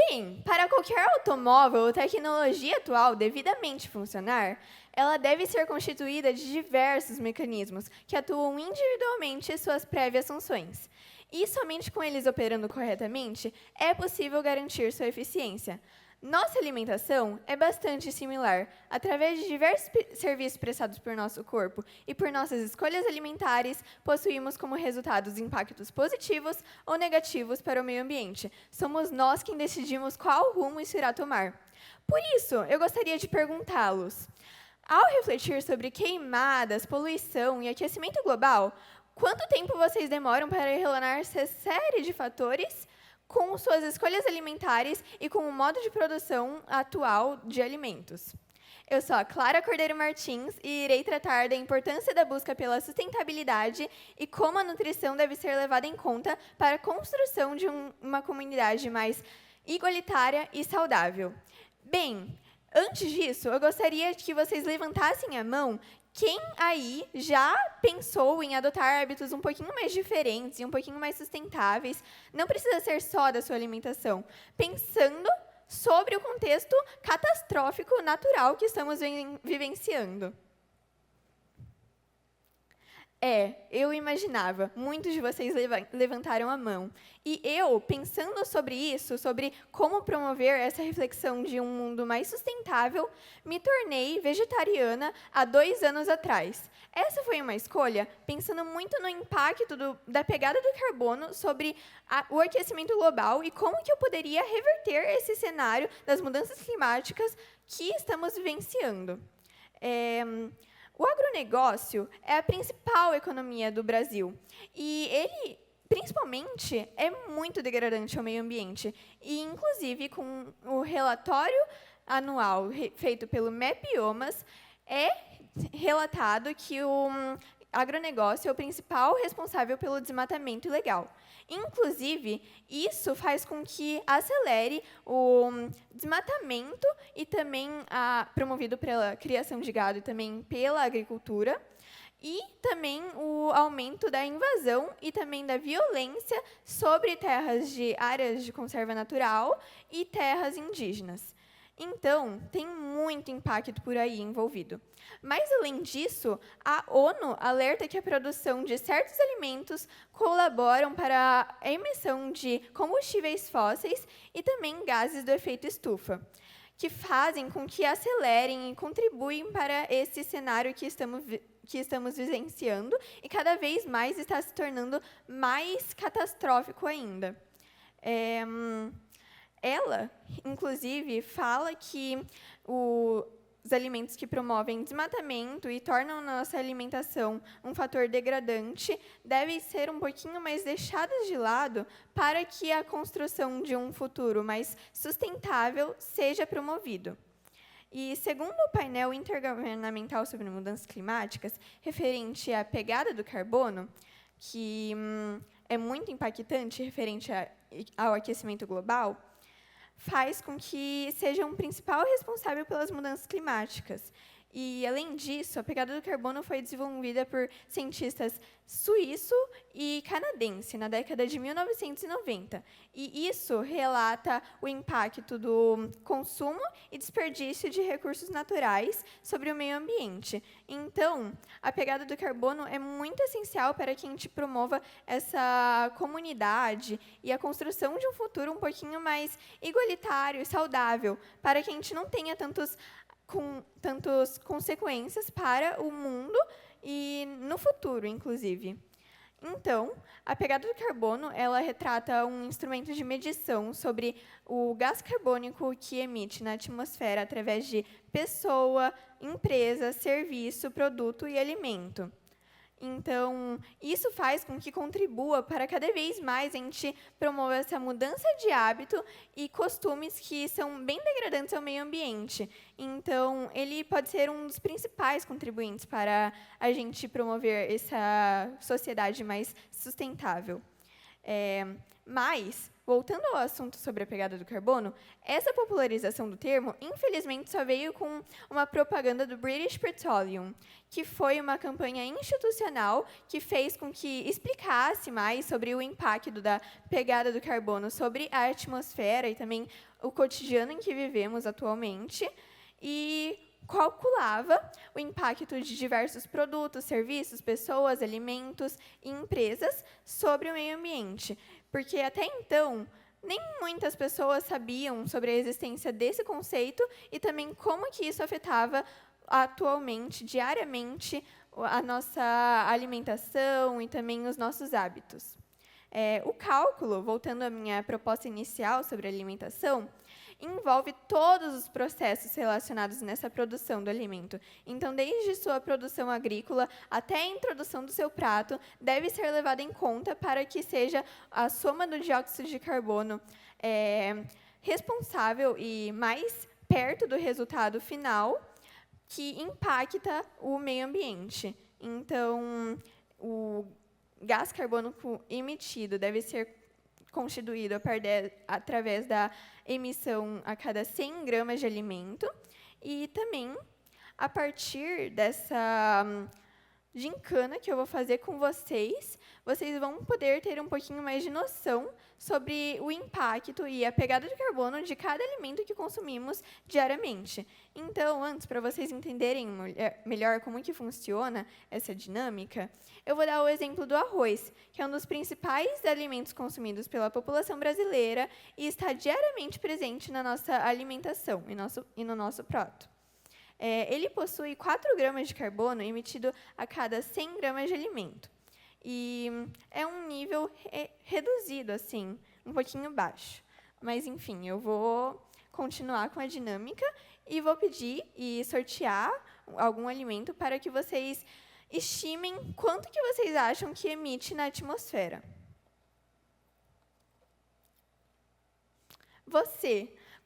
Bem, para qualquer automóvel ou tecnologia atual devidamente funcionar, ela deve ser constituída de diversos mecanismos que atuam individualmente em suas prévias funções. E somente com eles operando corretamente é possível garantir sua eficiência. Nossa alimentação é bastante similar. Através de diversos serviços prestados por nosso corpo e por nossas escolhas alimentares, possuímos como resultados impactos positivos ou negativos para o meio ambiente. Somos nós quem decidimos qual rumo isso irá tomar. Por isso, eu gostaria de perguntá-los: ao refletir sobre queimadas, poluição e aquecimento global, quanto tempo vocês demoram para relacionar essa série de fatores com suas escolhas alimentares e com o modo de produção atual de alimentos? Eu sou a Clara Cordeiro Martins e irei tratar da importância da busca pela sustentabilidade e como a nutrição deve ser levada em conta para a construção de uma comunidade mais igualitária e saudável. Bem, antes disso, eu gostaria que vocês levantassem a mão. Quem aí já pensou em adotar hábitos um pouquinho mais diferentes e um pouquinho mais sustentáveis? Não precisa ser só da sua alimentação. Pensando sobre o contexto catastrófico natural que estamos vivenciando. Eu imaginava. Muitos de vocês levantaram a mão. E eu, pensando sobre isso, sobre como promover essa reflexão de um mundo mais sustentável, me tornei vegetariana há 2 anos atrás. Essa foi uma escolha pensando muito no impacto da pegada do carbono sobre o aquecimento global e como que eu poderia reverter esse cenário das mudanças climáticas que estamos vivenciando. O agronegócio é a principal economia do Brasil e ele, principalmente, é muito degradante ao meio ambiente. E, inclusive, com o relatório anual feito pelo MEPIOMAS, é relatado que o agronegócio é o principal responsável pelo desmatamento ilegal. Inclusive, isso faz com que acelere o desmatamento e também promovido pela criação de gado e também pela agricultura, e também o aumento da invasão e também da violência sobre terras de áreas de conserva natural e terras indígenas. Então, tem muito impacto por aí envolvido. Mas, além disso, a ONU alerta que a produção de certos alimentos colaboram para a emissão de combustíveis fósseis e também gases do efeito estufa, que fazem com que acelerem e contribuem para esse cenário que estamos vivenciando e cada vez mais está se tornando mais catastrófico ainda. Ela, inclusive, fala que os alimentos que promovem desmatamento e tornam nossa alimentação um fator degradante devem ser um pouquinho mais deixados de lado para que a construção de um futuro mais sustentável seja promovido. E, segundo o painel intergovernamental sobre mudanças climáticas, referente à pegada do carbono, que é muito impactante referente ao aquecimento global, faz com que seja um principal responsável pelas mudanças climáticas. E, além disso, a pegada do carbono foi desenvolvida por cientistas suíço e canadense na década de 1990. E isso relata o impacto do consumo e desperdício de recursos naturais sobre o meio ambiente. Então, a pegada do carbono é muito essencial para que a gente promova essa comunidade e a construção de um futuro um pouquinho mais igualitário e saudável, para que a gente não tenha tantas consequências para o mundo e no futuro, inclusive. Então, a pegada do carbono, ela retrata um instrumento de medição sobre o gás carbônico que emite na atmosfera através de pessoa, empresa, serviço, produto e alimento. Então, isso faz com que contribua para cada vez mais a gente promover essa mudança de hábito e costumes que são bem degradantes ao meio ambiente. Então, ele pode ser um dos principais contribuintes para a gente promover essa sociedade mais sustentável. Mas, voltando ao assunto sobre a pegada do carbono, essa popularização do termo, infelizmente, só veio com uma propaganda do British Petroleum, que foi uma campanha institucional que fez com que explicasse mais sobre o impacto da pegada do carbono sobre a atmosfera e também o cotidiano em que vivemos atualmente, e calculava o impacto de diversos produtos, serviços, pessoas, alimentos e empresas sobre o meio ambiente. Porque até então, nem muitas pessoas sabiam sobre a existência desse conceito e também como que isso afetava atualmente, diariamente, a nossa alimentação e também os nossos hábitos. O cálculo, voltando à minha proposta inicial sobre alimentação, envolve todos os processos relacionados nessa produção do alimento. Então, desde sua produção agrícola até a introdução do seu prato, deve ser levada em conta para que seja a soma do dióxido de carbono responsável e mais perto do resultado final que impacta o meio ambiente. Então, o gás carbônico emitido deve ser constituído através da emissão a cada 100 gramas de alimento e também a partir dessa gincana que eu vou fazer com vocês, vocês vão poder ter um pouquinho mais de noção sobre o impacto e a pegada de carbono de cada alimento que consumimos diariamente. Então, antes, para vocês entenderem melhor como que funciona essa dinâmica, eu vou dar o exemplo do arroz, que é um dos principais alimentos consumidos pela população brasileira e está diariamente presente na nossa alimentação e no nosso prato. Ele possui 4 gramas de carbono emitido a cada 100 gramas de alimento. E é um nível reduzido, assim, um pouquinho baixo. Mas, enfim, eu vou continuar com a dinâmica e vou pedir e sortear algum alimento para que vocês estimem quanto que vocês acham que emite na atmosfera.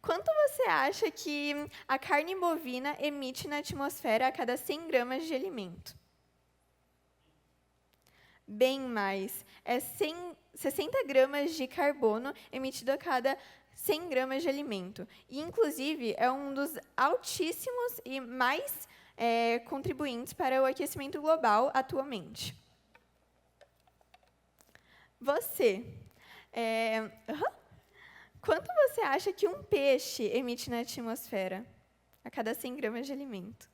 Quanto você acha que a carne bovina emite na atmosfera a cada 100 gramas de alimento? Bem mais. 60 gramas de carbono emitido a cada 100 gramas de alimento. E, inclusive, é um dos altíssimos e mais contribuintes para o aquecimento global atualmente. Quanto você acha que um peixe emite na atmosfera a cada 100 gramas de alimento?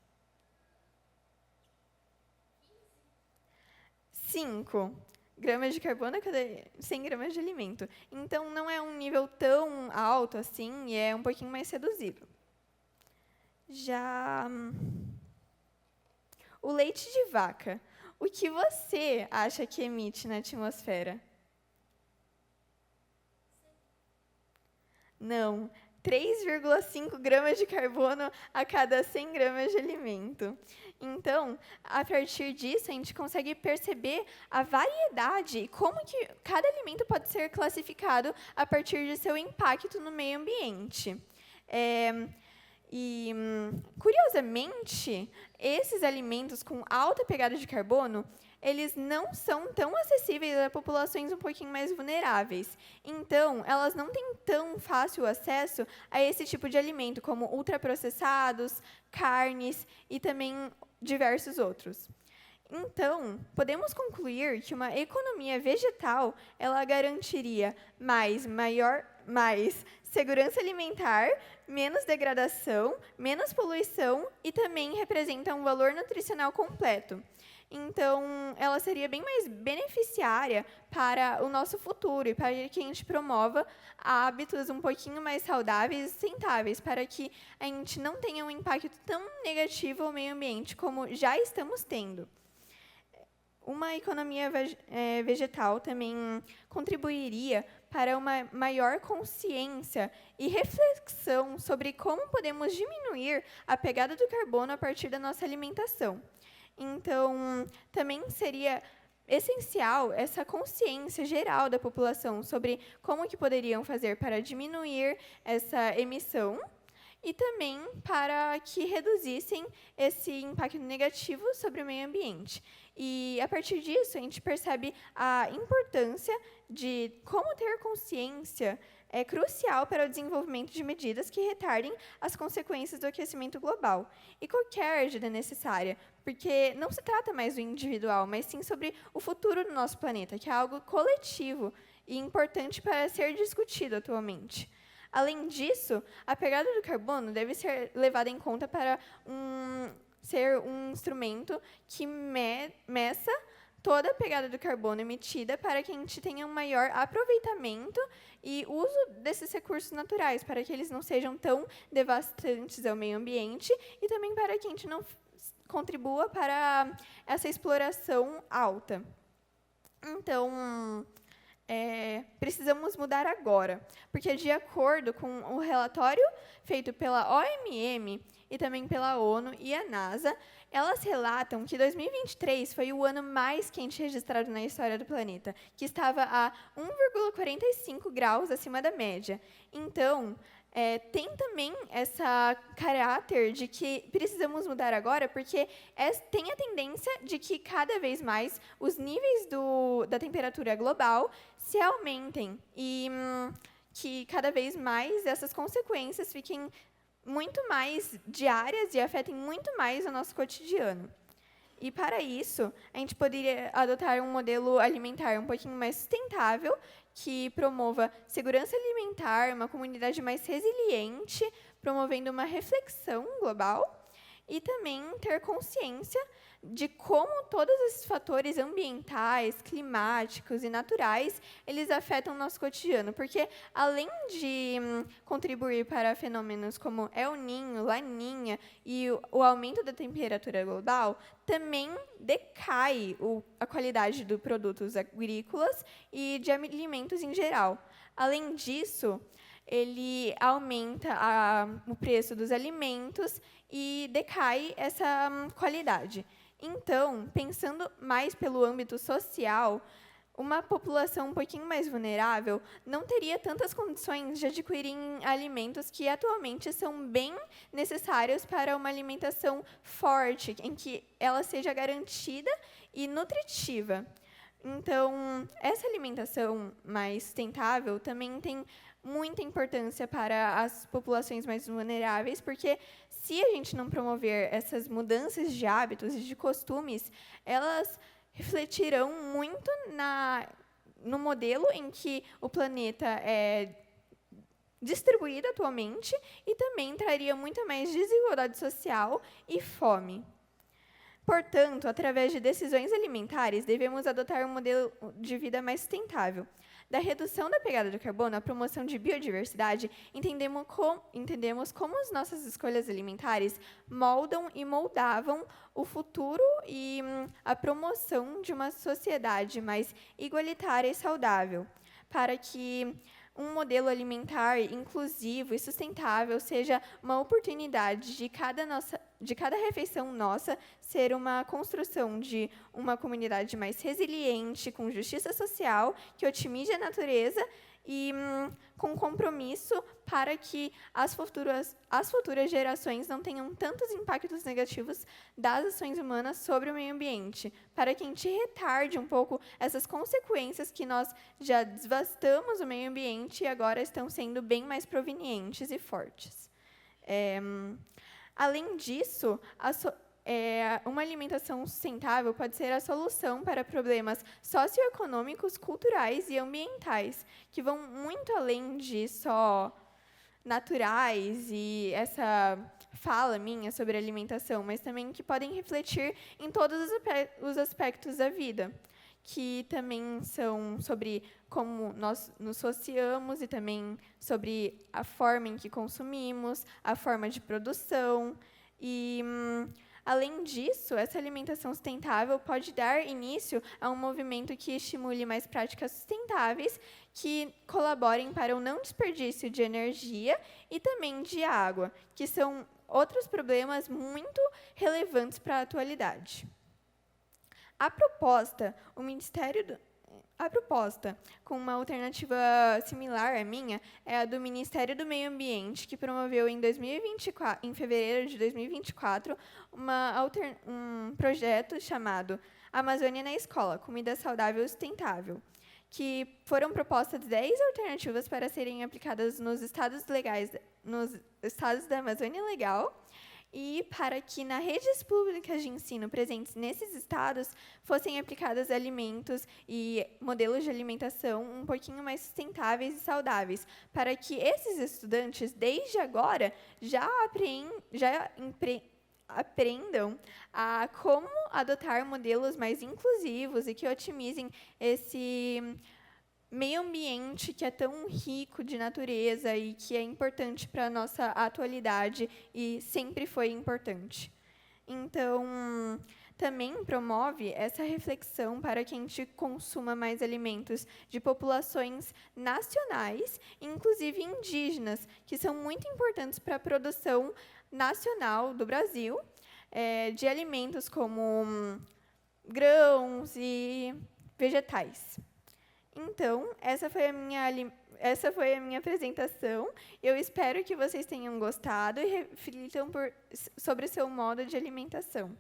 5 gramas de carbono a cada 100 gramas de alimento. Então, não é um nível tão alto assim e é um pouquinho mais reduzido. Já o leite de vaca, o que você acha que emite na atmosfera? Não, 3,5 gramas de carbono a cada 100 gramas de alimento. Então, a partir disso, a gente consegue perceber a variedade e como que cada alimento pode ser classificado a partir de seu impacto no meio ambiente. Curiosamente, esses alimentos com alta pegada de carbono, eles não são tão acessíveis a populações um pouquinho mais vulneráveis. Então, elas não têm tão fácil acesso a esse tipo de alimento, como ultraprocessados, carnes e também diversos outros. Então, podemos concluir que uma economia vegetal, ela garantiria mais segurança alimentar, menos degradação, menos poluição e também representa um valor nutricional completo. Então, ela seria bem mais beneficiária para o nosso futuro e para que a gente promova hábitos um pouquinho mais saudáveis e sustentáveis, para que a gente não tenha um impacto tão negativo ao meio ambiente como já estamos tendo. Uma economia vegetal também contribuiria para uma maior consciência e reflexão sobre como podemos diminuir a pegada do carbono a partir da nossa alimentação. Então, também seria essencial essa consciência geral da população sobre como que poderiam fazer para diminuir essa emissão e também para que reduzissem esse impacto negativo sobre o meio ambiente. E, a partir disso, a gente percebe a importância de como ter consciência é crucial para o desenvolvimento de medidas que retardem as consequências do aquecimento global. E qualquer ajuda é necessária, porque não se trata mais do individual, mas sim sobre o futuro do nosso planeta, que é algo coletivo e importante para ser discutido atualmente. Além disso, a pegada do carbono deve ser levada em conta para ser um instrumento que meça toda a pegada do carbono emitida para que a gente tenha um maior aproveitamento e uso desses recursos naturais, para que eles não sejam tão devastantes ao meio ambiente e também para que a gente não contribua para essa exploração alta. Então, precisamos mudar agora, porque, de acordo com o relatório feito pela OMM e também pela ONU e a NASA, elas relatam que 2023 foi o ano mais quente registrado na história do planeta, que estava a 1,45 graus acima da média. Então, tem também esse caráter de que precisamos mudar agora, porque tem a tendência de que cada vez mais os níveis da temperatura global se aumentem e que cada vez mais essas consequências fiquem muito mais diárias e afetem muito mais o nosso cotidiano. E, para isso, a gente poderia adotar um modelo alimentar um pouquinho mais sustentável, que promova segurança alimentar, uma comunidade mais resiliente, promovendo uma reflexão global, e também ter consciência de como todos esses fatores ambientais, climáticos e naturais, eles afetam o nosso cotidiano, porque, além de contribuir para fenômenos como El Niño, Laninha e o aumento da temperatura global, também decai a qualidade dos produtos agrícolas e de alimentos em geral. Além disso, ele aumenta o preço dos alimentos e decai essa qualidade. Então, pensando mais pelo âmbito social, uma população um pouquinho mais vulnerável não teria tantas condições de adquirirem alimentos que atualmente são bem necessários para uma alimentação forte, em que ela seja garantida e nutritiva. Então, essa alimentação mais sustentável também tem muita importância para as populações mais vulneráveis, porque se a gente não promover essas mudanças de hábitos e de costumes, elas refletirão muito no modelo em que o planeta é distribuído atualmente e também traria muito mais desigualdade social e fome. Portanto, através de decisões alimentares, devemos adotar um modelo de vida mais sustentável. Da redução da pegada do carbono à promoção de biodiversidade, entendemos como as nossas escolhas alimentares moldam e moldavam o futuro e a promoção de uma sociedade mais igualitária e saudável, para que um modelo alimentar inclusivo e sustentável seja uma oportunidade de cada refeição nossa ser uma construção de uma comunidade mais resiliente, com justiça social, que otimize a natureza e com compromisso para que as futuras gerações não tenham tantos impactos negativos das ações humanas sobre o meio ambiente, para que a gente retarde um pouco essas consequências que nós já devastamos o meio ambiente e agora estão sendo bem mais provenientes e fortes. Além disso, uma alimentação sustentável pode ser a solução para problemas socioeconômicos, culturais e ambientais, que vão muito além de só naturais e essa fala minha sobre alimentação, mas também que podem refletir em todos os aspectos da vida, que também são sobre como nós nos associamos e também sobre a forma em que consumimos, a forma de produção e além disso, essa alimentação sustentável pode dar início a um movimento que estimule mais práticas sustentáveis que colaborem para o não desperdício de energia e também de água, que são outros problemas muito relevantes para a atualidade. A proposta, com uma alternativa similar à minha, é a do Ministério do Meio Ambiente, que promoveu em fevereiro de 2024, um projeto chamado Amazônia na Escola, Comida Saudável e Sustentável, que foram propostas 10 alternativas para serem aplicadas nos estados da Amazônia Legal, e para que nas redes públicas de ensino presentes nesses estados fossem aplicados alimentos e modelos de alimentação um pouquinho mais sustentáveis e saudáveis, para que esses estudantes, desde agora, já aprendam a como adotar modelos mais inclusivos e que otimizem esse meio ambiente que é tão rico de natureza e que é importante para a nossa atualidade e sempre foi importante. Então, também promove essa reflexão para que a gente consuma mais alimentos de populações nacionais, inclusive indígenas, que são muito importantes para a produção nacional do Brasil, de alimentos como grãos e vegetais. Então, essa foi a minha apresentação. Eu espero que vocês tenham gostado e reflitam sobre o seu modo de alimentação.